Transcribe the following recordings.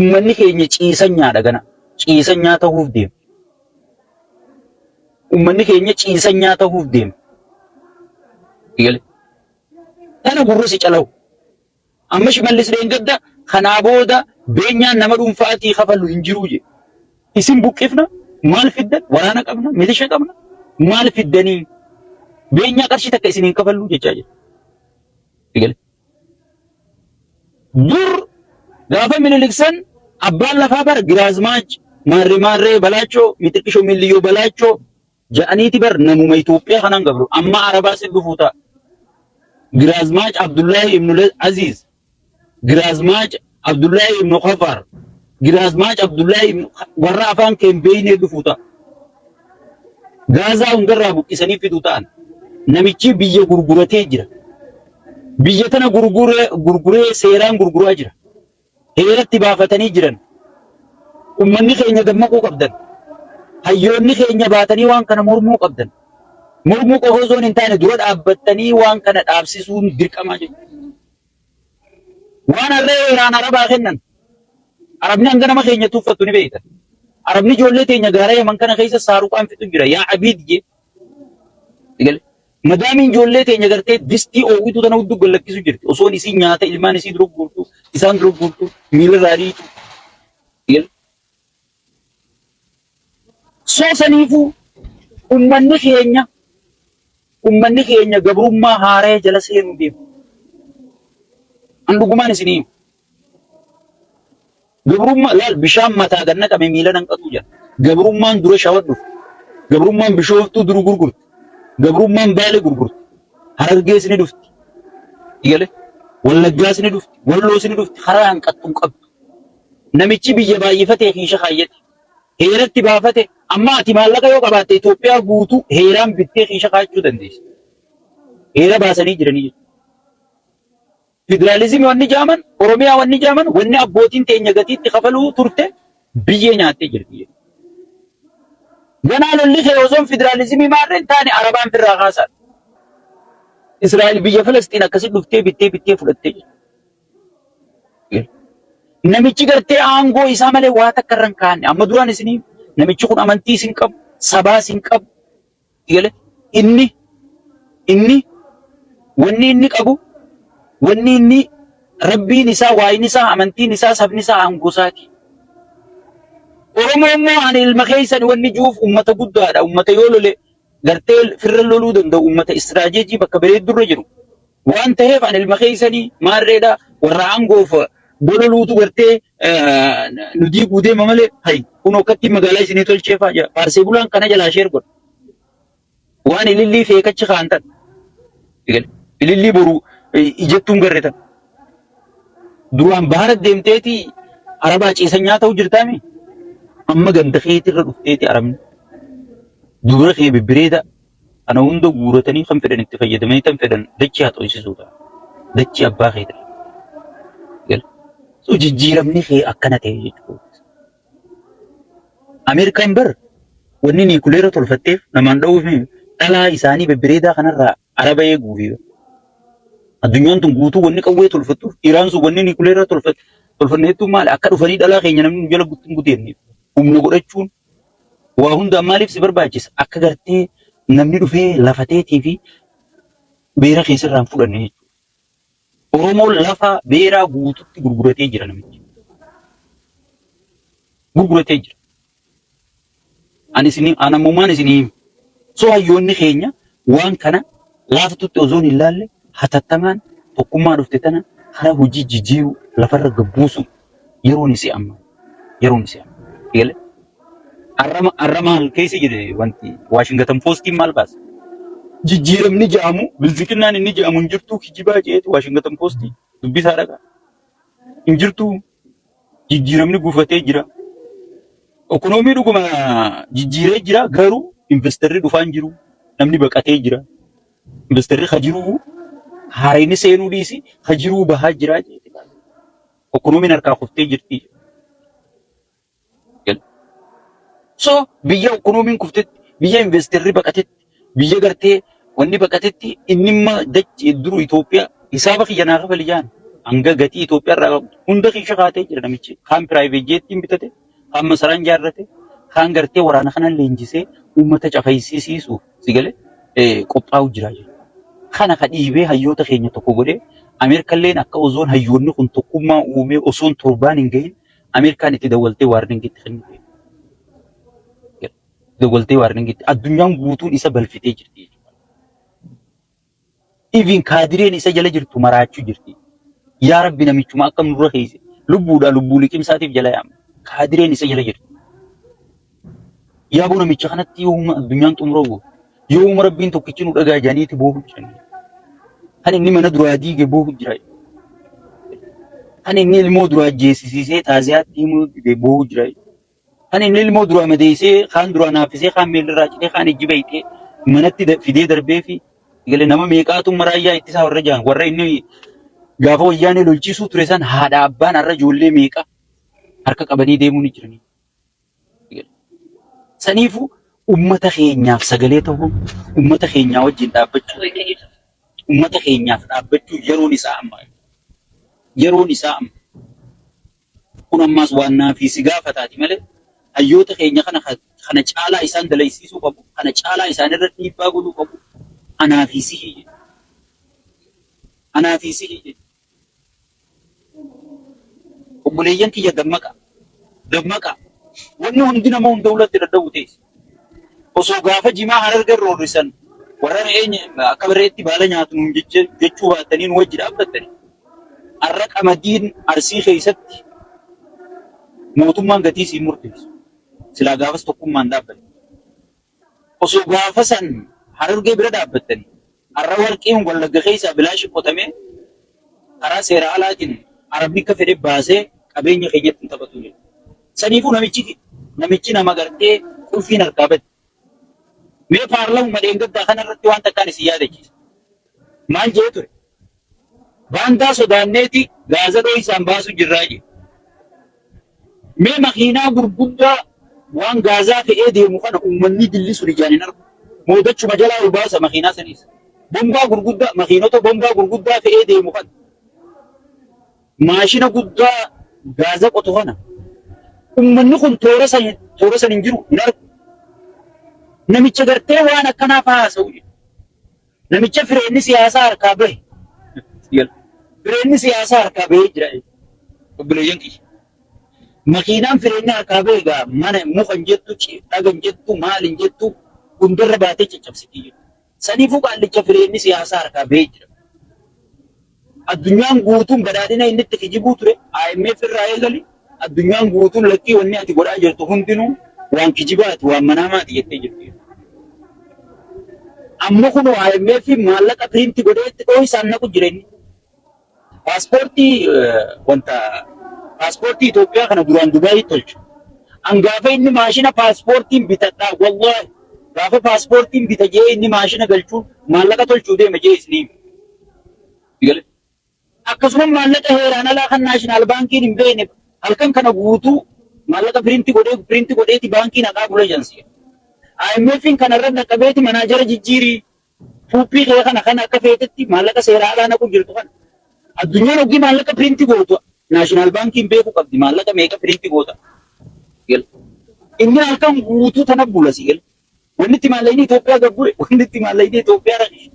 ummanni keenya ciisanyaadha gana. Ciisanyaa ta'uuf deema. Ummanni keenya ciisanyaa ta'uuf deema. Kana gurra si calawu. Amma Shimallis Reengadda kanaa booda beenyaan nama dhuunfaatii kafalu hin jiru jedhe. Isin buqqifna maal fiddan waraana qabna milisha qabna maal fiddanii beenyaa qarshii takka isin hin kafallu jechaa jira. Dur gaafa Miniliksan abbaan lafaa bara Giraazmaach maarree balaachoo mitiqishoo miliyyoo balaachoo ja'aniiti bar namuma Itoophiyaa kanaan gabru amma Arabaa sin dhufuu ta'a. Giraazmaach Abdullahi ibn Aziz, Giraazmaach Abdullahi ibn Khafar, Giraazmaach Abdullahi ibn warra afaan keenbeeyne dhufuu ta'a. Gaazaa hundarraa buqqisanii fiduu ta'an namichi biyya gurguratee jira. Biyya tana gurguree seeraan gurguraa jira. Heeratti baafatanii jiran. Ummanni keenya gammaquu qabdan. Hayyoonni keenya baatanii waan kana mormuu qabdan. Mormuu qofa osoo hin taane dura dhaabbattanii waan kana dhaabsisuun dirqamaa jechuudha. Waan harree Iraan Arabaa kennan. Arabni hanga nama keenya tuuffatu ni beektan. Arabni ijoollee teenya gaara Yaman kana keessa saaruqaan fixu jira. Yaa Abiid jee. Madaamiin ijoollee teenya gartee distii oowwitu tana hudduu gallakkisu jirti. Osoon isii nyaata ilmaan isii dura guurtu, isaan dura guurtu, miila irraa dhiitu. Soosaniifuu ummanni keenya gabrummaa haaree jala seenuu deema. An dhugumaan isinii gabrummaa laal bishaan mataa ganna qabe miila nan qatu jira. Gabrummaan dura shawadhu. Gabrummaan bishooftuu dura gurgurti. Gabrummaan baale gurgurti. Harargees ni dhufti. Wallaggaas ni dhufti. Walloos ni dhufti. Karaa hanqattuun qabdu. Namichi biyya baay'ifatee kiisha kaayyate. Heeratti baafate amma ati maallaqa yoo qabaatte Itoophiyaa guutuu heeraan bittee kiisha kaachuu dandeessa. Heera baasanii jiranii jechuudha. Federaalizimii wanni jaaman, Oromiyaa wanni jaaman, wanni abbootiin teenya gatiitti kafaluu turte biyyee nyaattee jirti. Ganaa lolli kee osoon federaalizimii maarreen taane Arabaan firraa kaasaa. Israa'el biyya Falastiin akkasitti dhuftee bittee fudhattee jirti. Namichi gartee aangoo isaa malee waa takka irra hin kaa'anne. Amma duraan isinii namichi kun amantii isin qabu, sabaa isin qabu. Wanni inni qabu, wanni inni rabbiin isaa, waayin isaa, amantiin isaa, sabni isaa aangoo isaati. Oromoo immoo ani ilma keessan wanni juuf ummata guddaadha. Ummata yoo lole gartee firra loluu danda'u ummata istiraateejii bakka bareeddurra jiru. Waan ta'eef ani ilma keessanii maarreedha warra aangoof bololuutu gartee nuti guutee malee hay kun okkatti magaalaa isinii tolcheefaa jira. Faarsee bulaan kana jalaa sheer godha. Waan ilillii feekachi kaantan. Ilillii boru ijattuun garreetan. Duraan baara deemteeti Arabaa ciisanyaa ta'uu jirtaami. Amma ganda keetirra dhufteeti Arabni. Dura kee bibbireeda ana hunda guuratanii kan fedhan itti fayyadamanii kan fedhan dachii haa xoo'isisuudha. Dachii abbaa keetirra. So jijjiiramni kee akkana ta'e jechuudha. Ameerikaan bar wanni niikuleera tolfatteef namaan dha'uuf dhalaa isaanii bibbireedaa kanarraa Araba eeguufi. Addunyaan tun guutuu wanni qawwee tolfattuuf Iraan sun wanni niikuleera tolfanneettuu maali akka dhufanii dhalaa keenya namni jala guttuun guteenneef humna godhachuun waa hunda maaliif si barbaachisa akka gartee namni dhufee lafateetii fi beera keessarraan fudhanne jechuudha. Oromoon lafa beeraa guututti gurguratee jira namichi. Gurguratee jira. Anamummaan isinii so hayyoonni keenya waan kana laaftutti osoon hin laalle hatattamaan tokkummaa dhufte tana karaa hojii jijjiiruu lafarra gabbuusu yeroon isi amma. Yeroon isi amma. Arrama keessa jedhe wanti Washington Postiin maal baasa? Jijjiiramni jedhamu bilziqinnaan inni jedhamu hin jirtu kijibaa jeetu Washington Postii dubbisaa dhagaa. Hin jirtu jijjiiramni gufatee jira. Ekonomii dhuguma jijjiiree jira garuu investarri dhufaan jiru namni baqatee jira. Investarri hajiru haarayni seenuu dhiisi hajiru bahaa jira jeetu. Ekonomiin harkaa kuftee jirti. So biyya ekonomiin kuftetti biyya investarri baqatetti biyya gartee wanni baqatetti inni imma dachi duru Itoophiyaa hisaaba kiyyanaa kafali jaan hanga gatii Itoophiyaa irraa hunda keessa kaatee jira namichi. Kaan piraayiveet jeettiin bitate, kaan masaraan jaarrate, kaan gartee waraana kana leenjisee uummata cafaysiisuuf si galee qophaa'u jira jechuudha. Kana ka dhiibee hayyoota keenya tokko godhee Ameerikalleen akka osoon hayyoonni kun tokkummaa uumee osoon torbaan hin gahin Ameerikaan itti dawwaltee waarningitti kennite. Dawwaltee waarningitti addunyaan guutuun isa balfitee jirti jechuudha. Even kaadireen isa jala jirtu maraachuu jirti. Yaa Rabbi namichuma akkam nurra keesse lubbuudhaa lubbuu liqimsaatiif jala yaama. Kaadireen isa jala jirti. Yaa boo namicha kanatti yooma addunyaan xumuroo yooma Rabbiin tokkichi nu dhagaa jaaniiti boohu jirani. Kan inni mana duraa diige boohu jira. Kan inni ilmoo duraa jeesisiisee taaziyaatti himuu boohu jira. Kan inni ilmoo duraa madeessee kaan duraa naaffisee kaan miilirraa citee kaan ijji bayitee manatti fidee darbee fi galee nama meeqaatu maraayyaa ittisaa warra jaan warra inni gaafa wayyaanee lolchiisuu ture san haadha abbaan har'a ijoollee meeqa harka qabanii deemuu ni jiranii. Saniifuu ummata keenyaaf sagalee ta'uun ummata keenyaa wajjin dhaabbachuu ummata keenyaaf dhaabbachuu yeroon isaa amma. Yeroon isaa amma. Kun ammaas waan naafii si gaafataati malee hayyoota keenya kana caalaa isaan dalaysiisuu qabu. Kana caalaa isaan irratti dhiibbaa godhuu qabu. Anaafii si hiyye. Anaafii si hiyye. Obboleeyyan kiyya dammaqa. Dammaqa. Wanni hundi nama hunda ulatti dadhabu teessi. Osoo gaafa jimaa hararga roorrisan warra re'ee akka bareetti baala nyaatu nuun jechuu baatanii nu wajji dhaabbattani. Har'a qamadiin Arsii keessatti mootummaan gatii siin murteessu. Silaa gaafas tokkummaan dhaabbate. Osoo gaafa san harargee bira dhaabbattani. Har'a warqeen Wallagga keessaa bilaashi qotamee karaa seera alaatiin Arabni akka fedhe baasee qabeenya keenyatti taphatu jechuudha. Saniifuu namichi nama gartee qulfiin harkaa bade. Mee paarlamu madeengaddaa kanarratti waan takkaan isin yaadachiisa. Maal jee ture? Baandaa sodaanneeti gaazadoo isaan baasu jirraa jee. Mee makiinaa gurguddaa waan gaazaa fe'ee deemu kana uummanni dillisuun ijaan hin argu. Moodachuma jalaa ol baasa makiinaa saniis. Bombaa gurguddaa makiinota bombaa gurguddaa fe'ee deemu kana. Maashina guddaa gaaza qotu kana. Uummanni kun toora san hin jiru hin argu. Namicha gartee waan akkanaaf haasa'u. Namicha fireenni siyaasaa harkaa bahe. Fireenni siyaasaa harkaa bahee jira. Obboleeyyan kiyya. Makiinaan fireenni harkaa bahe egaa mana mukan jettu dhagan jettu maalin jettu hundarra baatee caccabsitii jiru. Saniifuu qaallicha fireenni siyaasaa harkaa bahee jira. Addunyaan guutuun badhaadhina inni itti kijibuu ture. IMF irraa eegali. Addunyaan guutuun lakkii wanni ati godhaa jirtu hundinuu waan kijibaati waan manaamaati jettee jirti. Amma kun IMF maallaqa piriinti godhee itti dhoo isaan naqu jireenya. Paaspoortii Itoophiyaa kana duraan Dubaayii tolchu. Angaafa inni maashina paaspoortiin bitadhaa wallahi gaafa paaspoortiin bita jee inni maashina galchuun maallaqa tolchuu deema jee isniin. Akkasuma maallaqa heeraan alaa kan naashinaal baankiin hin beekne halkan kana guutuu maallaqa piriinti godheeti baankii naqaa bula jansiya. IMFin kanarra naqabeeti manaajara jijjiirii fuuppii kee kana akka feetetti maallaqa seeraa alaa naqu jirtu kana. Addunyaan hogii maallaqa piriinti gootu naashinaal baankiin beeku qabdi maallaqa meeqa piriinti goota. Inni halkan guutuu tana bula si gala. Wanni itti maallaqni Itoophiyaa gabbure, wanni itti maallaqni Itoophiyaa rakkishe,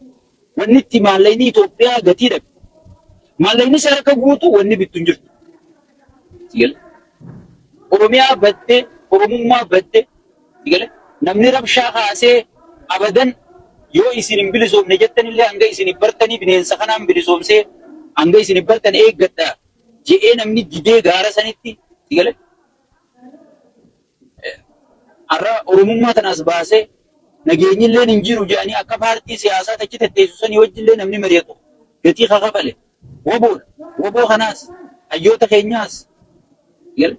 wanni itti maallaqni Itoophiyaa gatii dhabe. Maallaqni isa harka guutuu wanni bittu hin jirtu. Si gala. Oromiyaa baddee, Oromummaa baddee, si gala. Namni rabshaa kaasee abadan yoo isin hin bilisoomne jettanillee hanga isin hin bartanii bineensa kanaan bilisoomsee hanga isin hin bartan eeggadhaa je'ee namni didee gaara sanitti si gala. Har'a Oromummaa tanaas baasee nageenyilleen hin jiru jedhanii akka paartii siyaasaa tachi tetteessisanii wajjillee namni mari'atu gatii kakafale. Woboodha. Woboo kanaas hayyoota keenyaas gala.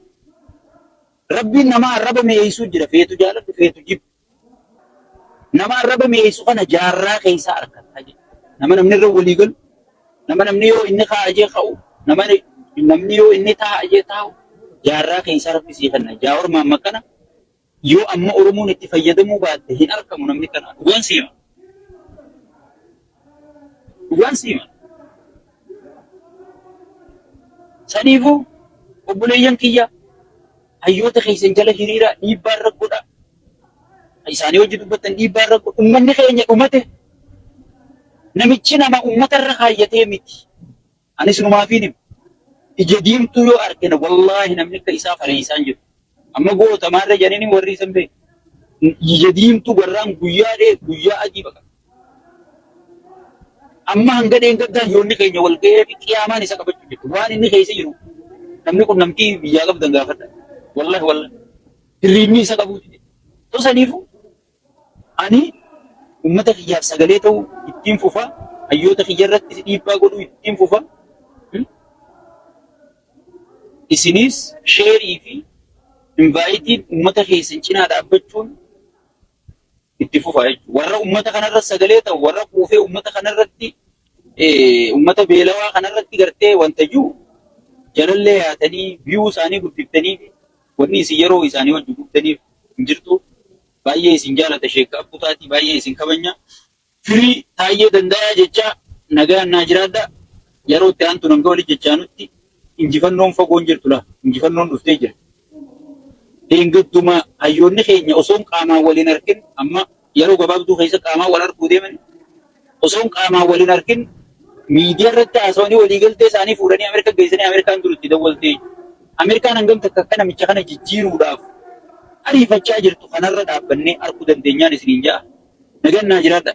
Rabbiin nama arraba mi'eessuu jira. Feetu jaaladhu, feetu jibbu. Nama arraba mi'eessu kana jaarraa keessaa argata jechuudha. Nama namni irra walii galu, nama namni yoo inni kaa'ajee ka'u, namni yoo inni taa'ajee taa'u, jaarraa keessaa rabbi sii kenna. Jaa ormaan makkana yoo amma Oromoon itti fayyadamuu baatte hin argamu namni kana. Dhugaan siima. Dhugaan siima. Saniifuu obboleeyyan kiyya hayyoota keessan jala hiriira dhiibbaa irra godha. Isaanii hojii dubbatan dhiibbaa irra godha. Uummanni keenya dhumate namichi nama uummata irra kaayyatee miti. Anis numaafiin hima. Ija diimtuu yoo argina wallaahi namni akka isaa faleessaan jiru. Amma gootamaarra jedhanii warri isan beeku. Ija diimtuu warraan guyyaa adii baqa. Amma hanga dheengaddaa yoonni keenya wal ga'ee fi qiyaamaan isa qabachuu jirtu. Waan inni keessa jiru namni kun namtii biyyaa qabdan gaafadha. Wallahi. Hirriibni isa qabuuti. Tosaniifu ani uummata kiyyaaf sagalee ta'uu ittiin fufa. Hayyoota kiyya irratti dhiibbaa godhuu ittiin fufa. Isinis sheerii fi invaayitiin uummata keessan cinaa dhaabbachuun itti fufa jechuudha. Warra uummata kanarra sagalee ta'u, warra kuufee uummata kanarratti uummata beelawaa kanarratti gartee wanta jiru jalallee yaatanii biyuu isaanii guddiftanii wanni isin yeroo isaanii wajjin guddaniif hin jirtu. Baay'ee isin jaalata Sheekh Abbuutaatii, baay'ee isin kabanya. Firii taayee danda'a jecha nagaan naa jiraadha. Yeroo itti aantu nanga wali jechaa nutti injifannoon fagoon jirtu laa. Injifannoon dhuftee jira. Deengadduma hayyoonni keenya osoon qaamaan waliin argin amma yeroo gabaabduu keessa qaamaan wal arguu deeman osoon qaamaan waliin argin miidiyaa irratti haasawanii waliigaltee isaanii fuudhanii Ameerikaa geessanii Ameerikaan durutti dawwaltee Ameerikaan hangam takka akka namicha kana jijjiiruudhaaf ariifachaa jirtu kanarra dhaabbannee arguu dandeenyaan isiniin ja'a. Nagannaa jiraadha.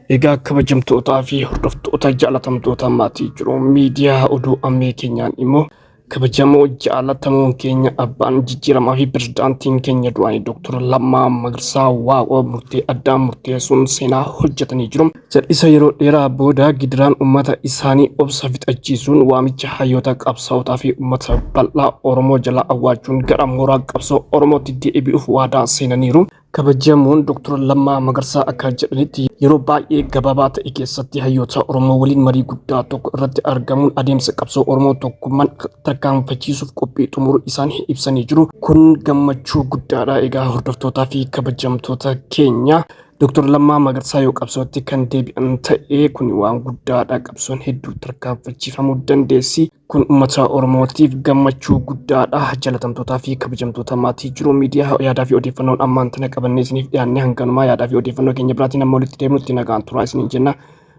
Egaa kabajamtootaa fi hordoftoota jaalatamtoota maatii jiru miidiyaa oduu ammee keenyaan immoo kabajamoo jaalatamuun keenya abbaan jijjiiramaa fi pirezidaantiin keenya duraanii Dr. Lammaa Magarsaa Waaqoo murtee addaa murteessuun seenaa hojjetanii jiru. Jal'isa yeroo dheeraa booda gidiraan uummata isaanii obsa fixachiisuun waamicha hayyoota qabsaa'otaa fi uummata bal'aa Oromoo jala awwaachuun gara mooraa qabsoo Oromootti deebi'uuf waadaa seenaniiru. Kabajamoon Dr. Lammaa Magarsaa akka jedhanitti yeroo baay'ee gabaabaa ta'e keessatti hayyoota Oromoo waliin marii guddaa tokko irratti argamuun adeemsa qabsoo Oromoo tokkummaan tarkaanfachiisuuf qophii xumuruu isaanii ibsanii jiru. Kun gammachuu guddaadha. Egaa hordoftootaa fi kabajamtoota keenya Dr. Lammaa Magarsaa yoo qabsootti kan deebi'an ta'e kun waan guddaadha. Qabsoon hedduu tarkaanfachiifamuu dandeessi. Kun uummata Oromootiif gammachuu guddaadha. Jaalatamtootaa fi kabajamtoota maatii jiru miidiyaa yaadaa fi odeeffannoon ammaan tana qabannee isiniif dhiyaannee hanganumaa yaadaa fi odeeffannoo keenya biraatiin amma walitti deemnutti nagaan turaa isiniin jenna.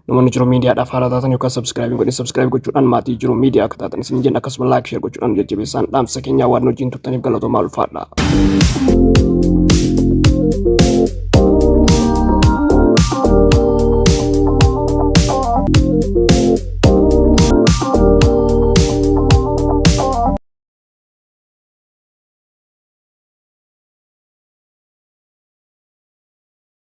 Namoonni jiru miidiyaadhaaf haala taatan yookaan subscribe gochuudhaan maatii jiru miidiyaa akka taatan isiniin jenna. Akkasuma like share gochuudhaan jajjabeessaan dhaamsa keenya waan wajjin turtaniif galatoomaa ulfaadha.